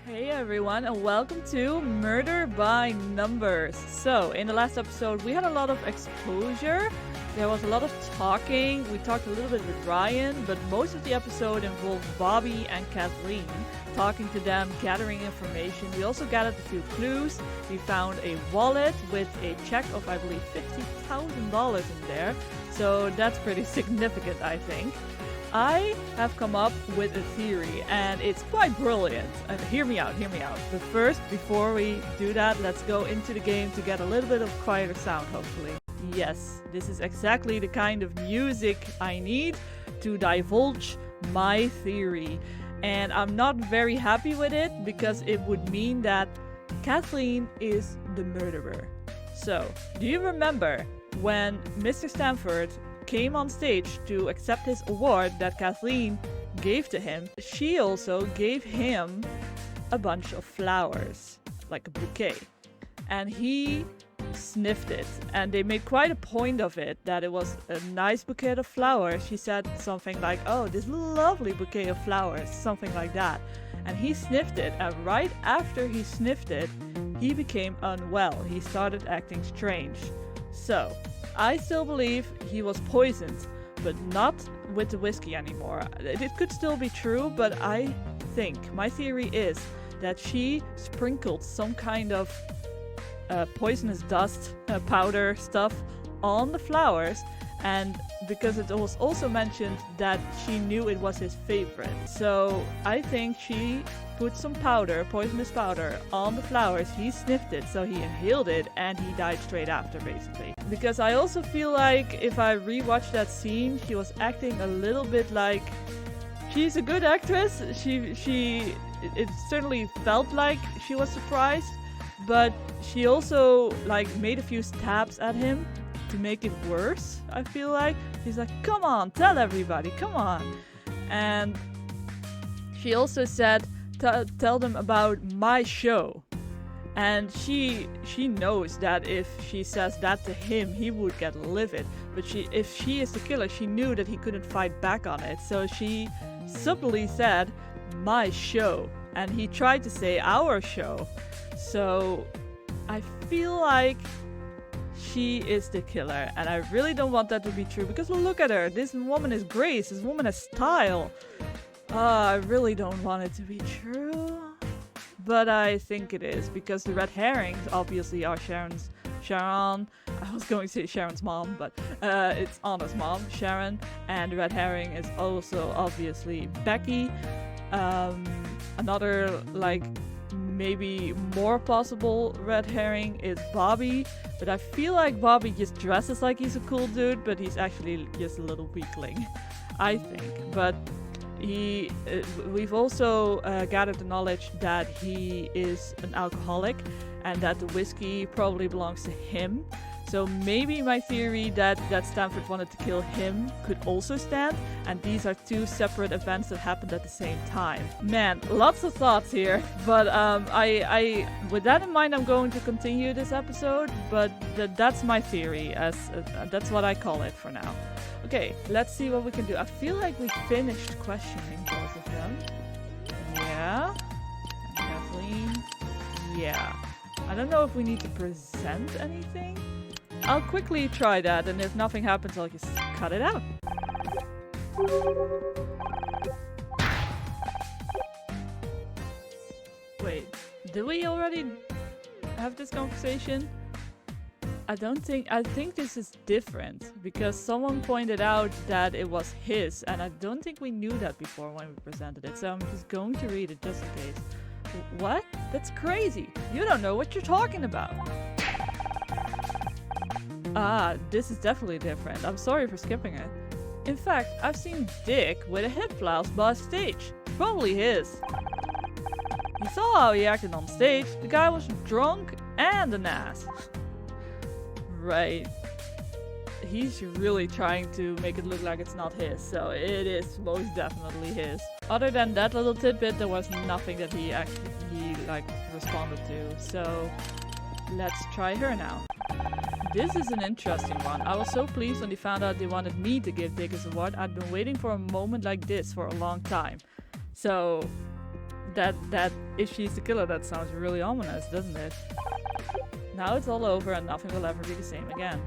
Hey everyone, and welcome to Murder by Numbers. So, in the last episode, we had a lot of exposure. There was a lot of talking. We talked a little bit with Ryan, but most of the episode involved Bobby and Kathleen, talking to them, gathering information. We also gathered a few clues. We found a wallet with a check of, I believe, $50,000 in there. So that's pretty significant, I think. I have come up with a theory, and it's quite brilliant. And hear me out. But first, before we do that, let's go into the game to get a little bit of quieter sound, hopefully. Yes, this is exactly the kind of music I need to divulge my theory. And I'm not very happy with it, because it would mean that Kathleen is the murderer. So, do you remember when Mr. Stanford came on stage to accept his award that Kathleen gave to him? She also gave him a bunch of flowers, like a bouquet. And he sniffed it, and they made quite a point of it, that it was a nice bouquet of flowers. She said something like, oh, this lovely bouquet of flowers, something like that. And he sniffed it, and right after he sniffed it, he became unwell. He started acting strange. So, I still believe he was poisoned, but not with the whiskey anymore. It could still be true, but I think, my theory is that she sprinkled some kind of poisonous dust, powder stuff on the flowers, and because it was also mentioned that she knew it was his favorite. So I think she put some powder, poisonous powder, on the flowers. He sniffed it, so he inhaled it, and he died straight after, basically. Because I also feel like if I rewatch that scene, she was acting a little bit like... She's a good actress. It certainly felt like she was surprised, but she also like made a few stabs at him to make it worse, I feel like. She's like, come on, tell everybody, come on. And she also said, tell them about my show. And she knows that if she says that to him, he would get livid. But if she is the killer, she knew that he couldn't fight back on it. So she subtly said, my show. And he tried to say our show. So I feel like she is the killer, and I really don't want that to be true, because look at her. This woman is grace. This woman has style. I really don't want it to be true, but I think it is, because the red herrings obviously are Sharon. I was going to say Sharon's mom, but it's Anna's mom, Sharon, and the red herring is also obviously Becky. Another like maybe more possible red herring is Bobby, but I feel like Bobby just dresses like he's a cool dude, but he's actually just a little weakling, I think. But we've also gathered the knowledge that he is an alcoholic, and that the whiskey probably belongs to him. So maybe my theory that Stanford wanted to kill him could also stand, and these are two separate events that happened at the same time. Man, lots of thoughts here, but I with that in mind, I'm going to continue this episode, but that's my theory, that's what I call it for now. Okay, let's see what we can do. I feel like we finished questioning both of them. Yeah. And Kathleen. Yeah. I don't know if we need to present anything. I'll quickly try that, and if nothing happens, I'll just cut it out. Wait, did we already have this conversation? I think this is different, because someone pointed out that it was his, and I don't think we knew that before when we presented it, so I'm just going to read it just in case. What? That's crazy. You don't know what you're talking about. Ah, this is definitely different. I'm sorry for skipping it. In fact, I've seen Dick with a hip flask backstage. Probably his. You saw how he acted on stage. The guy was drunk and an ass. Right. He's really trying to make it look like it's not his, so it is most definitely his. Other than that little tidbit, there was nothing that he responded to. So let's try her now. This is an interesting one. I was so pleased when they found out they wanted me to give Dick his award. I'd been waiting for a moment like this for a long time. So That if she's the killer, that sounds really ominous, doesn't it? Now it's all over and nothing will ever be the same again.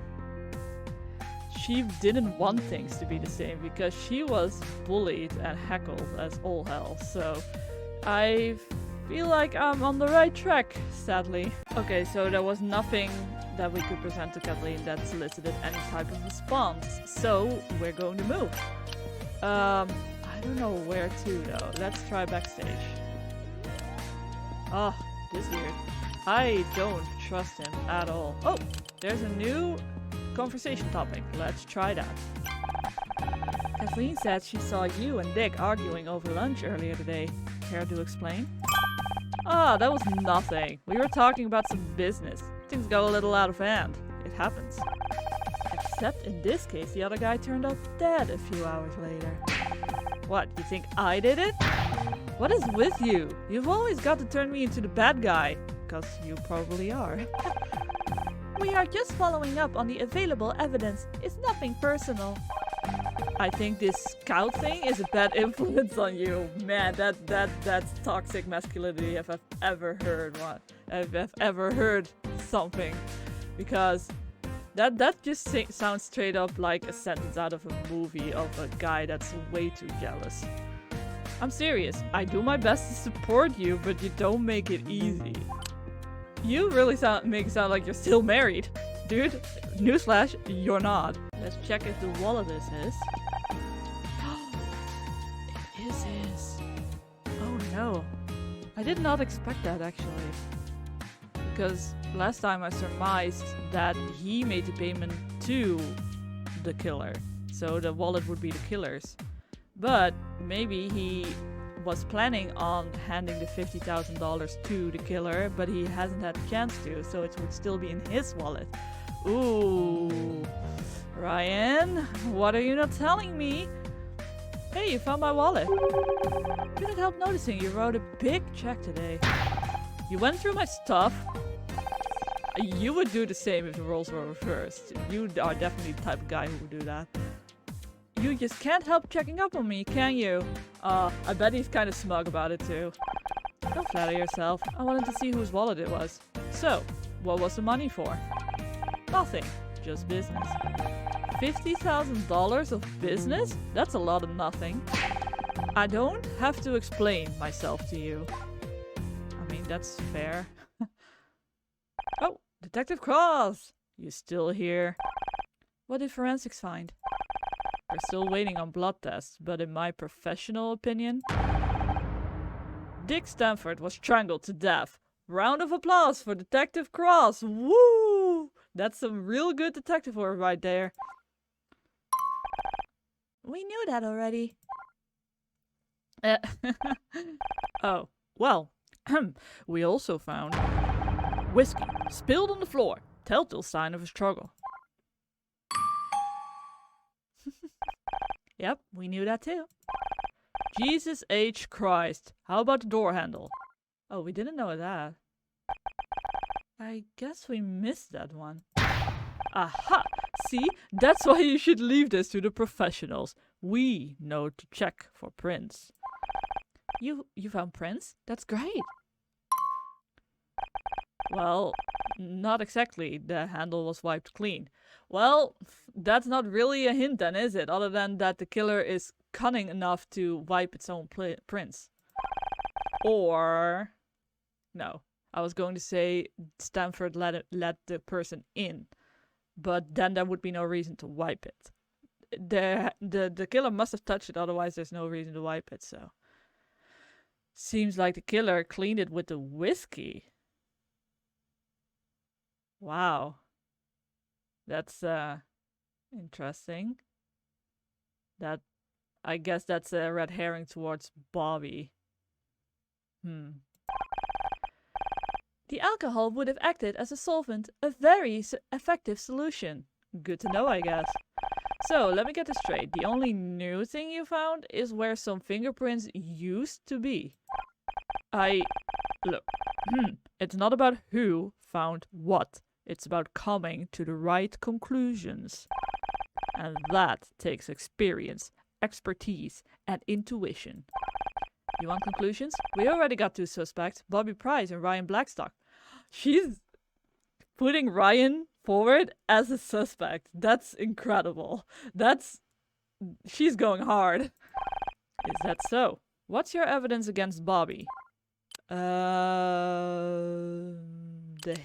She didn't want things to be the same because she was bullied and heckled as all hell, so I feel like I'm on the right track, sadly. Okay, so there was nothing that we could present to Kathleen that solicited any type of response, so we're going to move. I don't know where to though. Let's try backstage. Oh, this is weird. I don't trust him at all. Oh, there's a new conversation topic. Let's try that. Kathleen said she saw you and Dick arguing over lunch earlier today. Care to explain? Ah, that was nothing. We were talking about some business. Things go a little out of hand. It happens. Except in this case, the other guy turned up dead a few hours later. What, you think I did it? What is with you? You've always got to turn me into the bad guy. Because you probably are. We are just following up on the available evidence. It's nothing personal. I think this scout thing is a bad influence on you. Man, that's toxic masculinity if I've ever heard one. If I've ever heard something. Because that just sounds straight up like a sentence out of a movie of a guy that's way too jealous. I'm serious. I do my best to support you, but you don't make it easy. You really make it sound like you're still married. Dude, newsflash, you're not. Let's check if the wallet is his. It is his. Oh no. I did not expect that actually. Because last time I surmised that he made the payment to the killer. So the wallet would be the killer's. But maybe he was planning on handing the $50,000 to the killer, but he hasn't had a chance to, so it would still be in his wallet. Ooh. Ryan, what are you not telling me? Hey, you found my wallet. Couldn't help noticing you wrote a big check today. You went through my stuff. You would do the same if the roles were reversed. You are definitely the type of guy who would do that. You just can't help checking up on me, can you? I bet he's kind of smug about it too. Don't flatter yourself. I wanted to see whose wallet it was. So, what was the money for? Nothing. Just business. $50,000 of business? That's a lot of nothing. I don't have to explain myself to you. I mean, that's fair. Oh, Detective Cross! You still here? What did forensics find? We're still waiting on blood tests, but in my professional opinion... Dick Stanford was strangled to death. Round of applause for Detective Cross! Woo! That's some real good detective work right there. We knew that already. Oh, well. We also found... whiskey, spilled on the floor. Telltale sign of a struggle. Yep, we knew that too. Jesus H. Christ. How about the door handle? Oh, we didn't know that. I guess we missed that one. Aha! See? That's why you should leave this to the professionals. We know to check for prints. You found prints? That's great. Well, not exactly. The handle was wiped clean. Well, that's not really a hint then, is it? Other than that the killer is cunning enough to wipe its own prints. Or... no. I was going to say Stanford let the person in. But then there would be no reason to wipe it. The killer must have touched it, otherwise there's no reason to wipe it, so... Seems like the killer cleaned it with the whiskey. Wow. That's interesting. I guess that's a red herring towards Bobby. The alcohol would have acted as a solvent, a very effective solution. Good to know, I guess. So, let me get this straight. The only new thing you found is where some fingerprints used to be. Look. It's not about who found what. It's about coming to the right conclusions. And that takes experience, expertise, and intuition. You want conclusions? We already got 2 suspects, Bobby Price and Ryan Blackstock. She's putting Ryan forward as a suspect. That's incredible. She's going hard. Is that so? What's your evidence against Bobby? The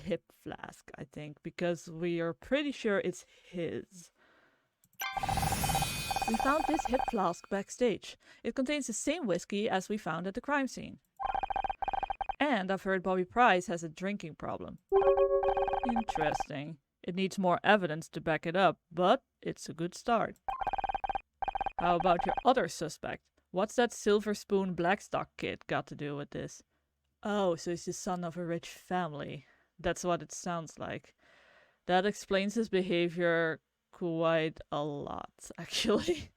hip flask, I think, because we are pretty sure it's his. We found this hip flask backstage. It contains the same whiskey as we found at the crime scene. And I've heard Bobby Price has a drinking problem. Interesting. It needs more evidence to back it up, but it's a good start. How about your other suspect? What's that Silver Spoon Blackstock kid got to do with this? Oh, so he's the son of a rich family. That's what it sounds like. That explains his behavior quite a lot, actually.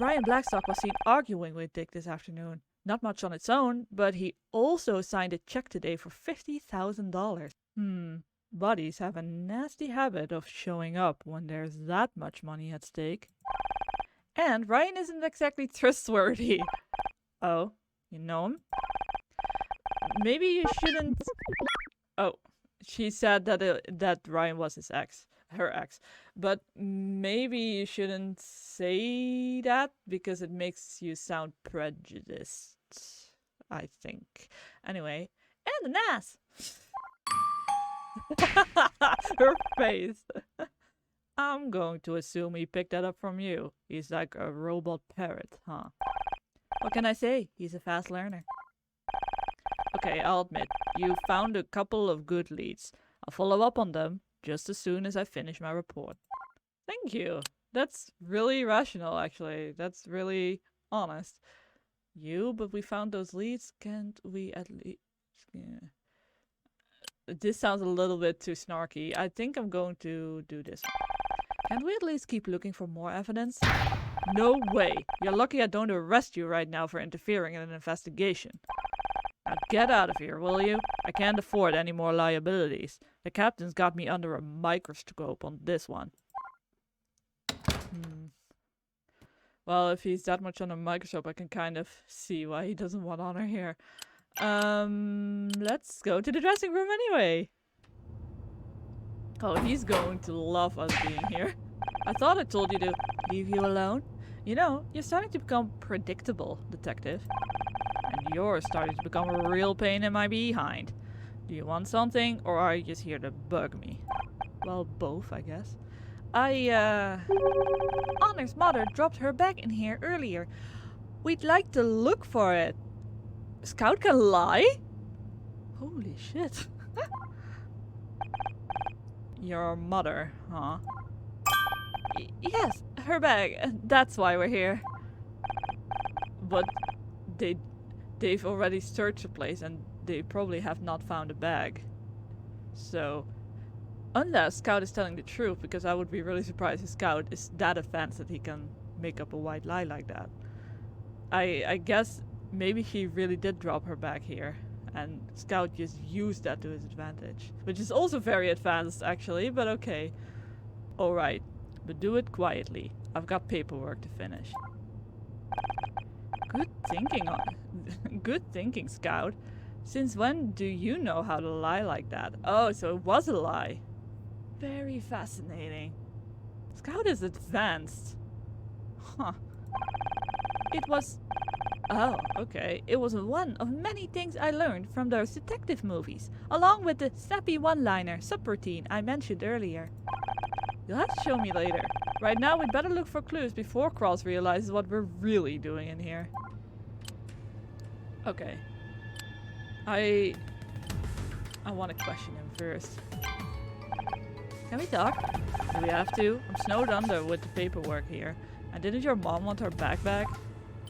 Ryan Blackstock was seen arguing with Dick this afternoon. Not much on its own, but he also signed a check today for $50,000. Buddies have a nasty habit of showing up when there's that much money at stake. And Ryan isn't exactly trustworthy. Oh, you know him? Maybe you shouldn't... Oh, she said that Ryan was her ex. But maybe you shouldn't say that because it makes you sound prejudiced, I think. Anyway, and an ass! Her face. I'm going to assume he picked that up from you. He's like a robot parrot, huh? What can I say? He's a fast learner. Okay, I'll admit, you found a couple of good leads. I'll follow up on them just as soon as I finish my report. Thank you. That's really rational, actually. That's really honest. But we found those leads. Can't we at least... Yeah. This sounds a little bit too snarky. I think I'm going to do this. Can't we at least keep looking for more evidence? No way. You're lucky I don't arrest you right now for interfering in an investigation. Now get out of here, will you? I can't afford any more liabilities. The captain's got me under a microscope on this one. Well, if he's that much under a microscope, I can kind of see why he doesn't want honor here. Let's go to the dressing room anyway. Oh, he's going to love us being here. I thought I told you to leave you alone. You know, you're starting to become predictable, detective. And you're starting to become a real pain in my behind. Do you want something, or are you just here to bug me? Well, both, I guess. Honor's mother dropped her bag in here earlier. We'd like to look for it. Scout can lie? Holy shit. Your mother, huh? Yes, her bag. That's why we're here. But they've already searched the place and they probably have not found a bag. So, unless Scout is telling the truth, because I would be really surprised if Scout is that advanced that he can make up a white lie like that. I guess maybe he really did drop her bag here, and Scout just used that to his advantage. Which is also very advanced, actually, but okay. Alright, but do it quietly. I've got paperwork to finish. Good thinking, Scout. Since when do you know how to lie like that? Oh, so it was a lie. Very fascinating. Scout is advanced. Huh. It was... Oh, okay. It was one of many things I learned from those detective movies, along with the snappy one-liner subroutine I mentioned earlier. You'll have to show me later. Right now, we'd better look for clues before Cross realizes what we're really doing in here. Okay. I want to question him first. Can we talk? Do we have to? I'm snowed under with the paperwork here. And didn't your mom want her bag back?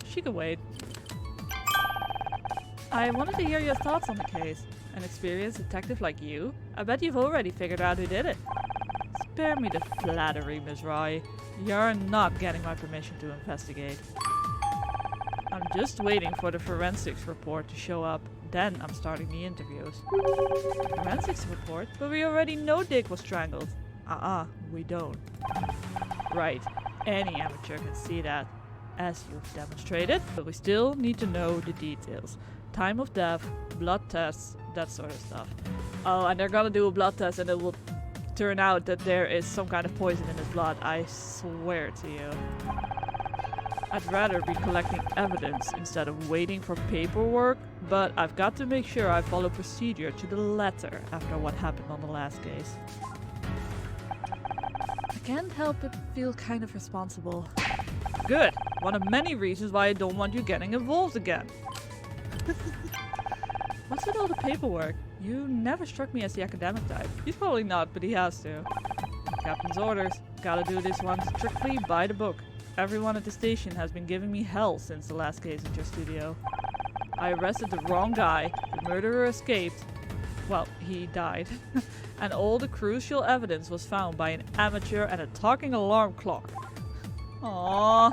She could wait. I wanted to hear your thoughts on the case. An experienced detective like you? I bet you've already figured out who did it. Spare me the flattery, Mizrahi. You're not getting my permission to investigate. I'm just waiting for the forensics report to show up. Then I'm starting the interviews. Forensics report? But we already know Dick was strangled. We don't. Right. Any amateur can see that. as you've demonstrated, but we still need to know the details. Time of death, blood tests, that sort of stuff. Oh, and they're gonna do a blood test and it will turn out that there is some kind of poison in his blood. I swear to you. I'd rather be collecting evidence instead of waiting for paperwork, but I've got to make sure I follow procedure to the letter after what happened on the last case. I can't help but feel kind of responsible. Good! One of many reasons why I don't want you getting involved again. What's with all the paperwork? You never struck me as the academic type. He's probably not, but he has to. Captain's orders. Gotta do this one strictly by the book. Everyone at the station has been giving me hell since the last case at your studio. I arrested the wrong guy, the murderer escaped. Well, he died. And all the crucial evidence was found by an amateur and a talking alarm clock. Aww.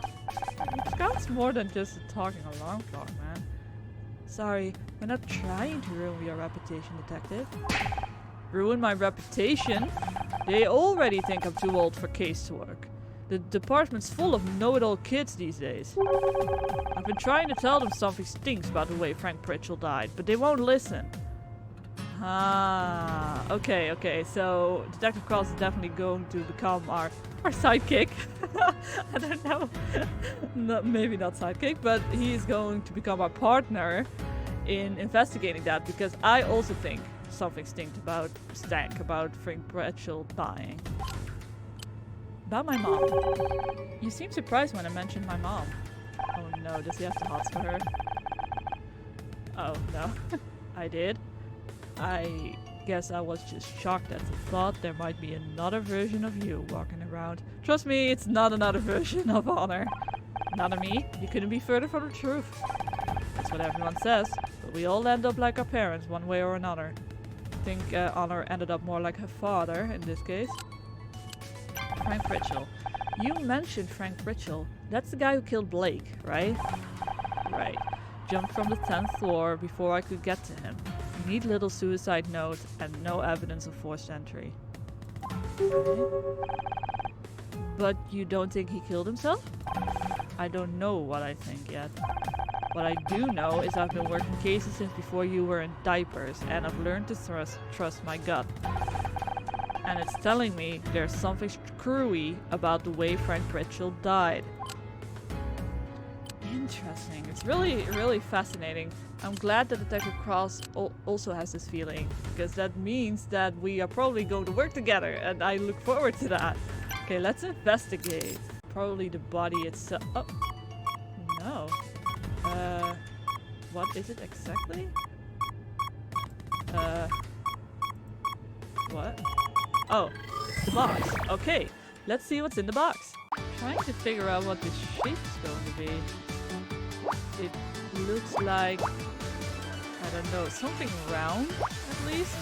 It counts more than just a talking alarm clock, man. Sorry, we're not trying to ruin your reputation, detective. Ruin my reputation? They already think I'm too old for casework. The department's full of know-it-all kids these days. I've been trying to tell them something stinks about the way Frank Pritchell died, but they won't listen. Ah, okay, so Detective Cross is definitely going to become our sidekick. I don't know. No, maybe not sidekick, but he is going to become our partner in investigating that, because I also think something stank about Frank Pritchell dying. About my mom. You seem surprised when I mentioned my mom. Oh no, does he have the hots for her? Oh no. I did. I guess I was just shocked at the thought there might be another version of you walking around. Trust me, it's not another version of Honor. Not me, you couldn't be further from the truth. That's what everyone says, but we all end up like our parents one way or another. I think Honor ended up more like her father in this case. Frank Pritchell. You mentioned Frank Pritchell. That's the guy who killed Blake, right? Right. Jumped from the 10th floor before I could get to him. Neat little suicide note and no evidence of forced entry. Okay. But you don't think he killed himself? I don't know what I think yet. What I do know is I've been working cases since before you were in diapers, and I've learned to trust my gut. And it's telling me there's something screwy about the way Frank Pritchell died. Interesting. It's really fascinating. I'm glad that Detective Cross also has this feeling, because that means that we are probably going to work together, and I look forward to that. Okay, let's investigate. Probably the body itself. Oh, no. What is it exactly? What? Oh, it's the box. Okay, let's see what's in the box. I'm trying to figure out what this shape is going to be. It looks like, I don't know, something round at least.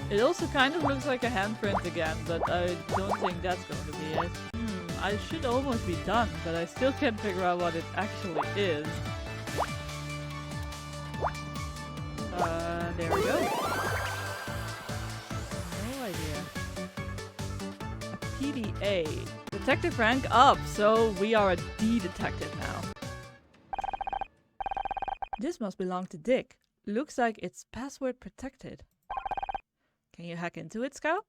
It also kind of looks like a handprint again, but I don't think that's going to be it. I should almost be done, but I still can't figure out what it actually is. There we go. No idea. A PDA. Detective rank up, so we are a D detective now. This must belong to Dick. Looks like it's password protected. Can you hack into it, Scout?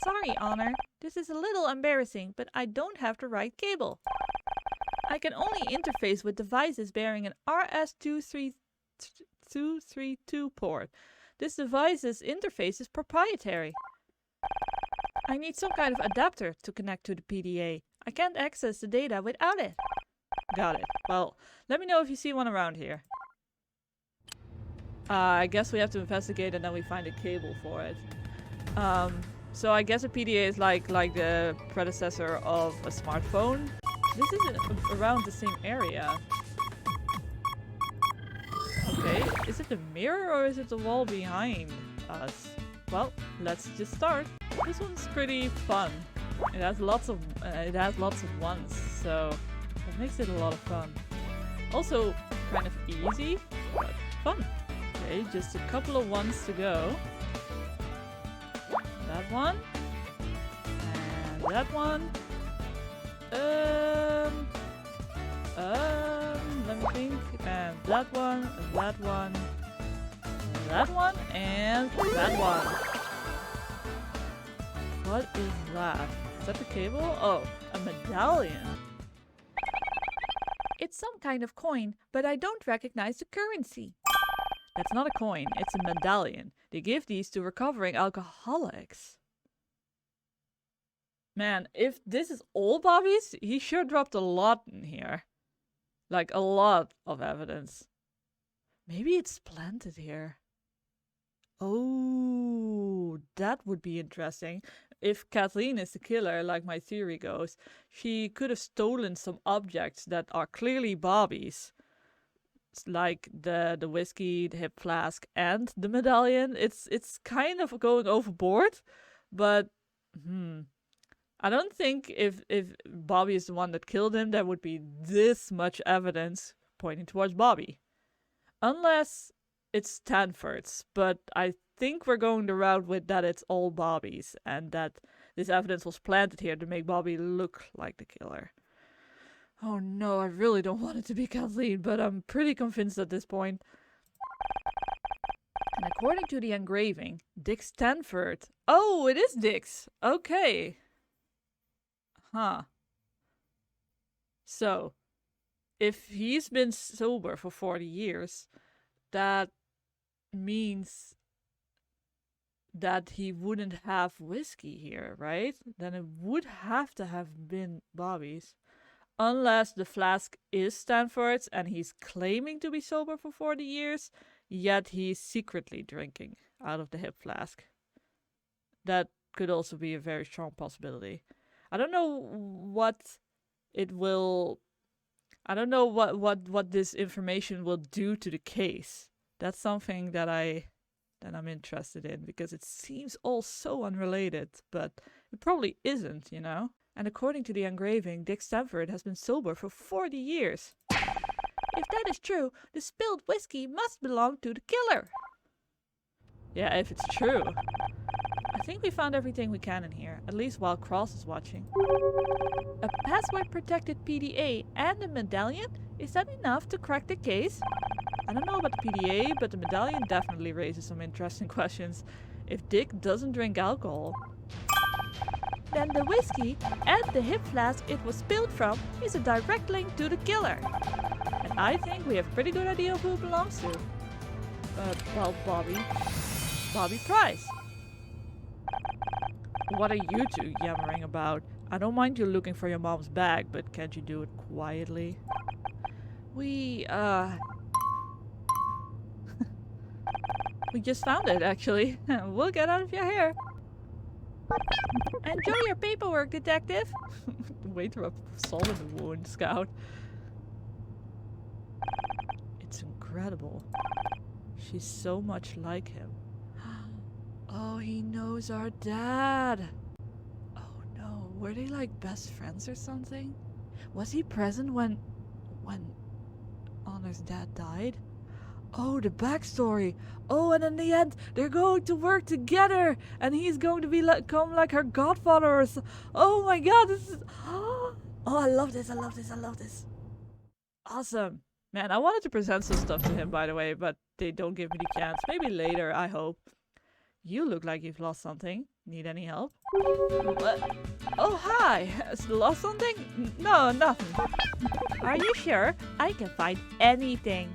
Sorry, Honor. This is a little embarrassing, but I don't have the right cable. I can only interface with devices bearing an RS-232 port. This device's interface is proprietary. I need some kind of adapter to connect to the PDA. I can't access the data without it. Got it. Well, let me know if you see one around here. I guess we have to investigate and then we find a cable for it. So I guess a PDA is like the predecessor of a smartphone. This isn't around the same area. Okay, is it the mirror or is it the wall behind us? Well, let's just start. This one's pretty fun. It has lots of ones, so that makes it a lot of fun. Also kind of easy, but fun. Okay, just a couple of ones to go. That one. And that one. Let me think. And that one, that one, that one, and that one. What is that? Is that the cable? Oh, a medallion. It's some kind of coin, but I don't recognize the currency. That's not a coin, it's a medallion. They give these to recovering alcoholics. Man, if this is all Bobby's, he sure dropped a lot in here. Like, a lot of evidence. Maybe it's planted here. Oh, that would be interesting. If Kathleen is the killer, like my theory goes, she could have stolen some objects that are clearly Bobby's. It's like the whiskey, the hip flask, and the medallion. It's kind of going overboard, but I don't think if Bobby is the one that killed him, there would be this much evidence pointing towards Bobby. Unless it's Stanford's, but I think we're going the route with that it's all Bobby's, and that this evidence was planted here to make Bobby look like the killer. Oh no, I really don't want it to be Kathleen, but I'm pretty convinced at this point. And according to the engraving, Dick Stanford. Oh, it is Dick's. Okay. Huh. So, if he's been sober for 40 years, that means that he wouldn't have whiskey here, right? Then it would have to have been Bobby's. Unless the flask is Stanford's and he's claiming to be sober for 40 years, yet he's secretly drinking out of the hip flask. That could also be a very strong possibility. I don't know what it will... I don't know what this information will do to the case. That's something that I'm interested in, because it seems all so unrelated, but it probably isn't, you know? And according to the engraving, Dick Stanford has been sober for 40 years. If that is true, the spilled whiskey must belong to the killer. Yeah, if it's true. I think we found everything we can in here, at least while Cross is watching. A password-protected PDA and a medallion? Is that enough to crack the case? I don't know about the PDA, but the medallion definitely raises some interesting questions. If Dick doesn't drink alcohol... Then the whiskey and the hip flask it was spilled from is a direct link to the killer. And I think we have a pretty good idea of who it belongs to. Well, Bobby Price. What are you two yammering about? I don't mind you looking for your mom's bag, but can't you do it quietly? We just found it, actually. We'll get out of your hair. Enjoy your paperwork, detective. Way to rub salt in the wound, Scout. It's incredible. She's so much like him. Oh, he knows our dad. Oh no, were they like best friends or something? Was he present when Honor's dad died? Oh, the backstory. Oh, and in the end, they're going to work together, and he's going to become like her godfather or so. Oh my god, this is... Oh, I love this, I love this, I love this. Awesome. Man, I wanted to present some stuff to him, by the way, but they don't give me the chance. Maybe later, I hope. You look like you've lost something. Need any help? What? Oh, hi. Has you lost something? No, nothing. Are you sure? I can find anything.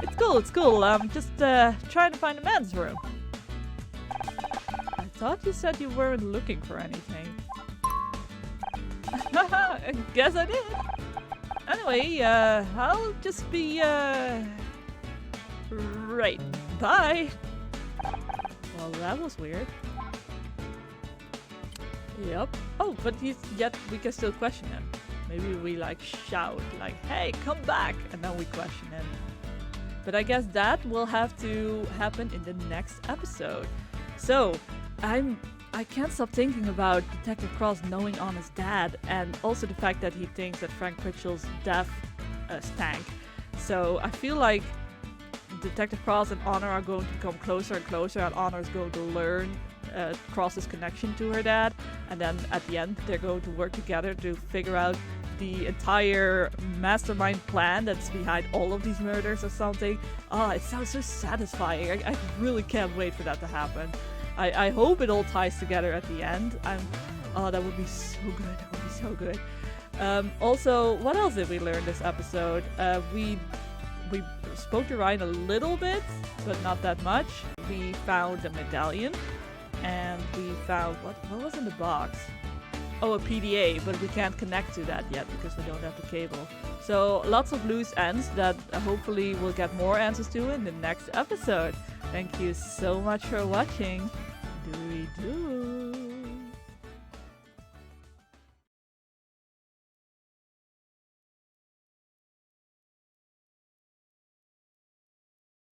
It's cool. I'm just trying to find a men's room. I thought you said you weren't looking for anything. I guess I did. Anyway, I'll just be, right. Bye. Well, that was weird. Yep. Oh, but yet we can still question him. Maybe we like shout like, hey, come back, and then we question him. But I guess that will have to happen in the next episode. So, I can't stop thinking about Detective Cross knowing Anna's dad, and also the fact that he thinks that Frank Pritchell's death stank. So I feel like Detective Cross and Anna are going to become closer and closer, and Anna is going to learn Cross's connection to her dad, and then at the end they're going to work together to figure out the entire mastermind plan that's behind all of these murders or something. Oh, it sounds so satisfying. I really can't wait for that to happen. I hope it all ties together at the end. Oh, that would be so good. That would be so good. Also, what else did we learn this episode? We spoke to Ryan a little bit, but not that much. We found a medallion, and we found what was in the box? Oh, a PDA, but we can't connect to that yet because we don't have the cable. So lots of loose ends that hopefully we'll get more answers to in the next episode. Thank you so much for watching. Do we do?